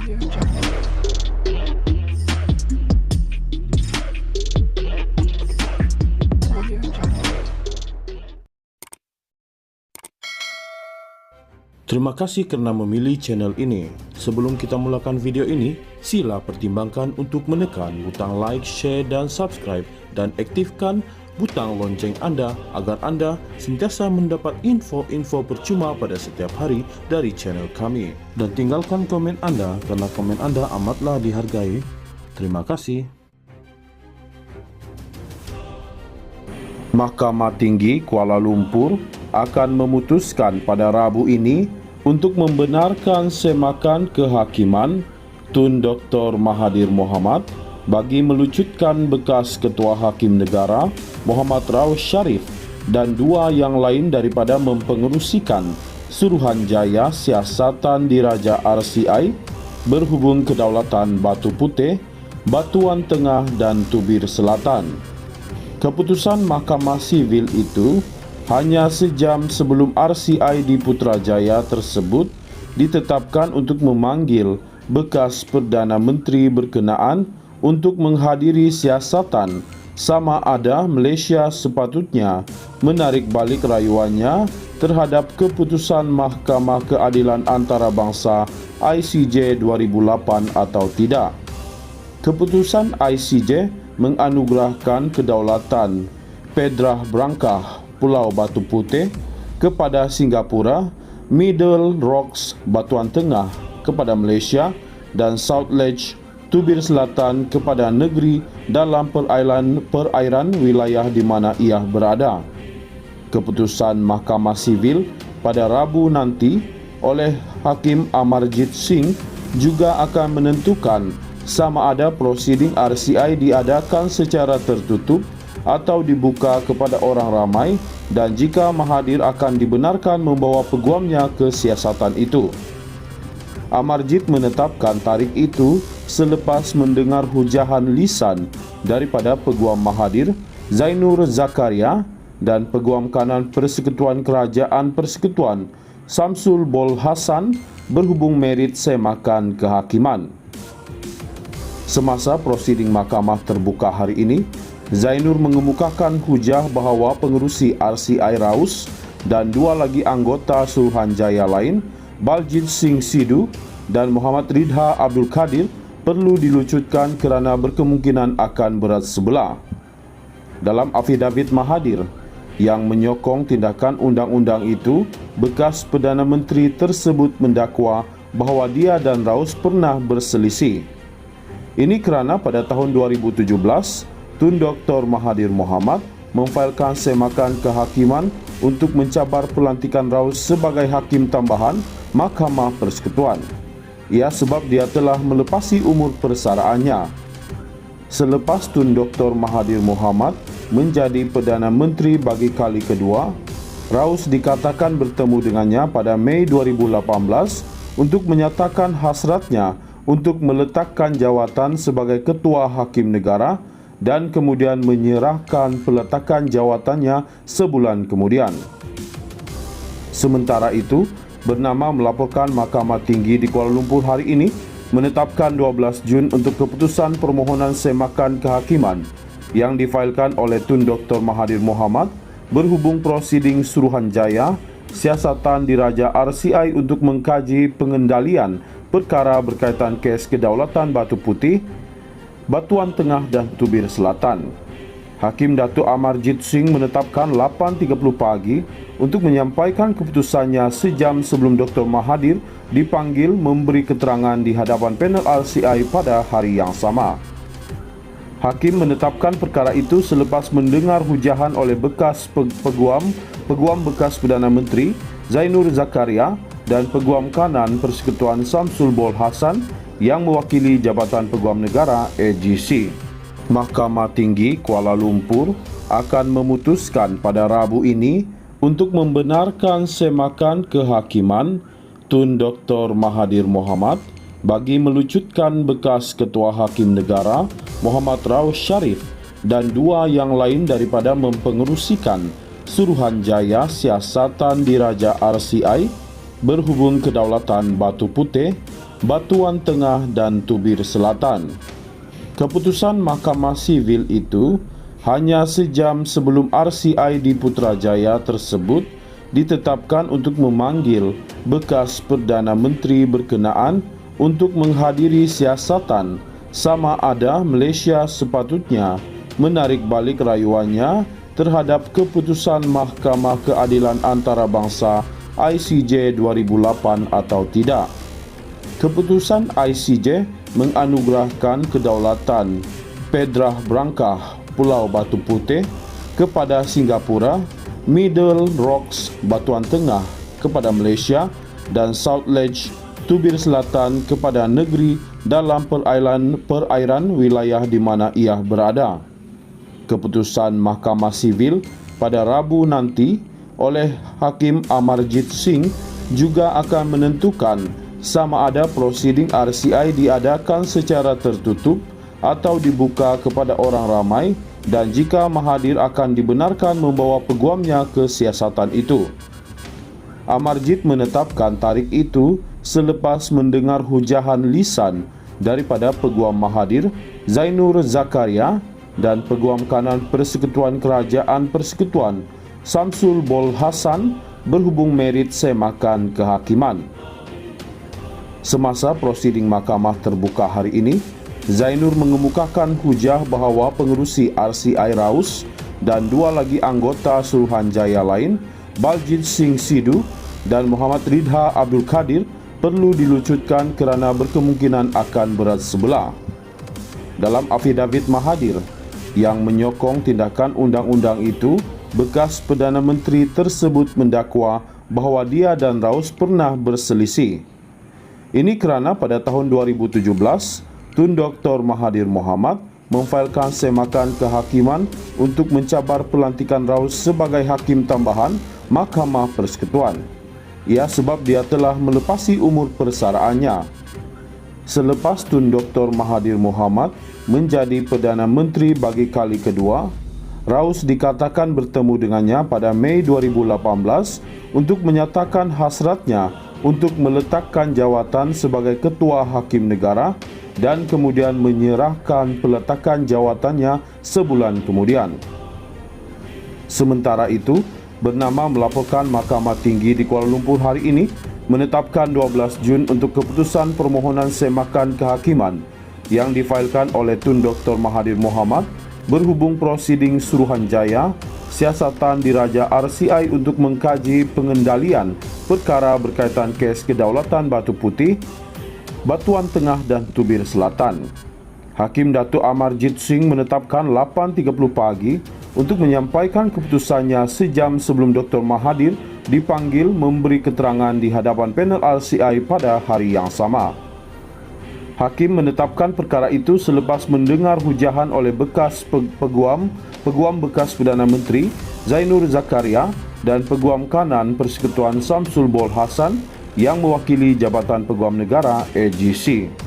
Terima kasih kerana memilih channel ini. Sebelum kita mulakan video ini, sila pertimbangkan untuk menekan butang like, share dan subscribe dan aktifkan butang lonceng anda agar anda sentiasa mendapat info-info percuma pada setiap hari dari channel kami. Dan tinggalkan komen anda kerana komen anda amatlah dihargai. Terima kasih. Mahkamah Tinggi Kuala Lumpur akan memutuskan pada Rabu ini untuk membenarkan semakan kehakiman Tun Dr. Mahathir Mohamad bagi melucutkan bekas Ketua Hakim Negara Muhammad Raus Sharif dan dua yang lain daripada mempengerusikan Suruhanjaya Siasatan Diraja RCI berhubung kedaulatan Batu Putih, Batuan Tengah dan Tubir Selatan. Keputusan Mahkamah Sivil itu hanya sejam sebelum RCI di Putrajaya tersebut ditetapkan untuk memanggil bekas Perdana Menteri berkenaan untuk menghadiri siasatan sama ada Malaysia sepatutnya menarik balik rayuannya terhadap keputusan Mahkamah Keadilan Antarabangsa ICJ 2008 atau tidak. Keputusan ICJ menganugerahkan kedaulatan Pedrah Brangkah Pulau Batu Putih kepada Singapura, Middle Rocks Batuan Tengah kepada Malaysia dan South Ledge Tubir Selatan kepada negeri dalam perairan wilayah di mana ia berada. Keputusan Mahkamah Sivil pada Rabu nanti oleh Hakim Amarjit Singh juga akan menentukan sama ada prosiding RCI diadakan secara tertutup atau dibuka kepada orang ramai dan jika Mahathir akan dibenarkan membawa peguamnya ke siasatan itu. Amarjit menetapkan tarikh itu selepas mendengar hujahan lisan daripada Peguam Mahathir, Zainur Zakaria dan Peguam Kanan Persekutuan Kerajaan Persekutuan, Samsul Bol Hassan berhubung merit semakan kehakiman. Semasa prosiding mahkamah terbuka hari ini, Zainur mengemukakan hujah bahawa pengerusi RCI Raus dan dua lagi anggota Suruhanjaya lain, Baljit Singh Sidhu dan Muhammad Ridha Abdul Kadir perlu dilucutkan kerana berkemungkinan akan berat sebelah. Dalam afidavit Mahathir yang menyokong tindakan undang-undang itu, bekas Perdana Menteri tersebut mendakwa bahawa dia dan Raus pernah berselisih. Ini kerana pada tahun 2017, Tun Dr. Mahathir Mohamad memfailkan semakan kehakiman untuk mencabar pelantikan Raus sebagai hakim tambahan Mahkamah Persekutuan. Ia sebab dia telah melepasi umur persaraannya. Selepas Tun Dr. Mahathir Mohamad menjadi Perdana Menteri bagi kali kedua, Raus dikatakan bertemu dengannya pada Mei 2018 untuk menyatakan hasratnya untuk meletakkan jawatan sebagai Ketua Hakim Negara dan kemudian menyerahkan peletakan jawatannya sebulan kemudian. Sementara itu, Bernama melaporkan Mahkamah Tinggi di Kuala Lumpur hari ini menetapkan 12 Jun untuk keputusan permohonan semakan kehakiman yang difailkan oleh Tun Dr. Mahathir Mohamad berhubung prosiding Suruhanjaya Siasatan Diraja RCI untuk mengkaji pengendalian perkara berkaitan kes kedaulatan Batu Putih, Batuan Tengah dan Tubir Selatan. Hakim Datuk Amarjit Singh menetapkan 8.30 pagi untuk menyampaikan keputusannya sejam sebelum Dr. Mahathir dipanggil memberi keterangan di hadapan panel RCI pada hari yang sama. Hakim menetapkan perkara itu selepas mendengar hujahan oleh bekas peguam bekas Perdana Menteri Zainur Zakaria dan Peguam Kanan Persekutuan Samsul Bol Hassan yang mewakili Jabatan Peguam Negara AGC. Mahkamah Tinggi Kuala Lumpur akan memutuskan pada Rabu ini untuk membenarkan semakan kehakiman Tun Dr. Mahathir Mohamad bagi melucutkan bekas Ketua Hakim Negara Muhammad Raus Sharif dan dua yang lain daripada mempengerusikan Suruhanjaya Siasatan Diraja RCI berhubung kedaulatan Batu Putih, Batuan Tengah dan Tubir Selatan. Keputusan Mahkamah Sivil itu hanya sejam sebelum RCI di Putrajaya tersebut ditetapkan untuk memanggil bekas Perdana Menteri berkenaan untuk menghadiri siasatan sama ada Malaysia sepatutnya menarik balik rayuannya terhadap keputusan Mahkamah Keadilan Antarabangsa ICJ 2008 atau tidak. Keputusan ICJ menganugerahkan kedaulatan Pedrah Brangkah Pulau Batu Putih kepada Singapura, Middle Rocks Batuan Tengah kepada Malaysia dan South Ledge Tubir Selatan kepada negeri dalam perairan wilayah di mana ia berada. Keputusan Mahkamah Sivil pada Rabu nanti oleh Hakim Amarjit Singh juga akan menentukan sama ada prosiding RCI diadakan secara tertutup atau dibuka kepada orang ramai dan jika Mahathir akan dibenarkan membawa peguamnya ke siasatan itu. Amarjit menetapkan tarikh itu selepas mendengar hujahan lisan daripada Peguam Mahathir, Zainur Zakaria dan Peguam Kanan Persekutuan Kerajaan Persekutuan, Samsul Bol Hasan berhubung merit semakan kehakiman. Semasa prosiding mahkamah terbuka hari ini, Zainur mengemukakan hujah bahawa pengerusi RCI Raus dan dua lagi anggota Suruhanjaya lain, Baljit Singh Sidhu dan Muhammad Ridha Abdul Kadir perlu dilucutkan kerana berkemungkinan akan berat sebelah. Dalam afidavit Mahathir yang menyokong tindakan undang-undang itu, bekas Perdana Menteri tersebut mendakwa bahawa dia dan Raus pernah berselisih. Ini kerana pada tahun 2017, Tun Dr. Mahathir Mohamad memfailkan semakan kehakiman untuk mencabar pelantikan Raus sebagai hakim tambahan Mahkamah Persekutuan. Ia sebab dia telah melepasi umur persaraannya. Selepas Tun Dr. Mahathir Mohamad menjadi Perdana Menteri bagi kali kedua, Raus dikatakan bertemu dengannya pada Mei 2018 untuk menyatakan hasratnya untuk meletakkan jawatan sebagai Ketua Hakim Negara dan kemudian menyerahkan peletakan jawatannya sebulan kemudian. Sementara itu, Bernama melaporkan Mahkamah Tinggi di Kuala Lumpur hari ini menetapkan 12 Jun untuk keputusan permohonan semakan kehakiman yang difailkan oleh Tun Dr. Mahathir Mohamad berhubung prosiding Suruhanjaya siasatan diraja RCI untuk mengkaji pengendalian perkara berkaitan kes kedaulatan Batu Putih, Batuan Tengah dan Tubir Selatan. Hakim Datuk Amarjit Singh menetapkan 8.30 pagi untuk menyampaikan keputusannya sejam sebelum Dr. Mahathir dipanggil memberi keterangan di hadapan panel RCI pada hari yang sama. Hakim menetapkan perkara itu selepas mendengar hujahan oleh bekas peguam bekas Perdana Menteri Zainur Zakaria dan Peguam Kanan Persekutuan Samsul Bol Hasan yang mewakili Jabatan Peguam Negara AGC.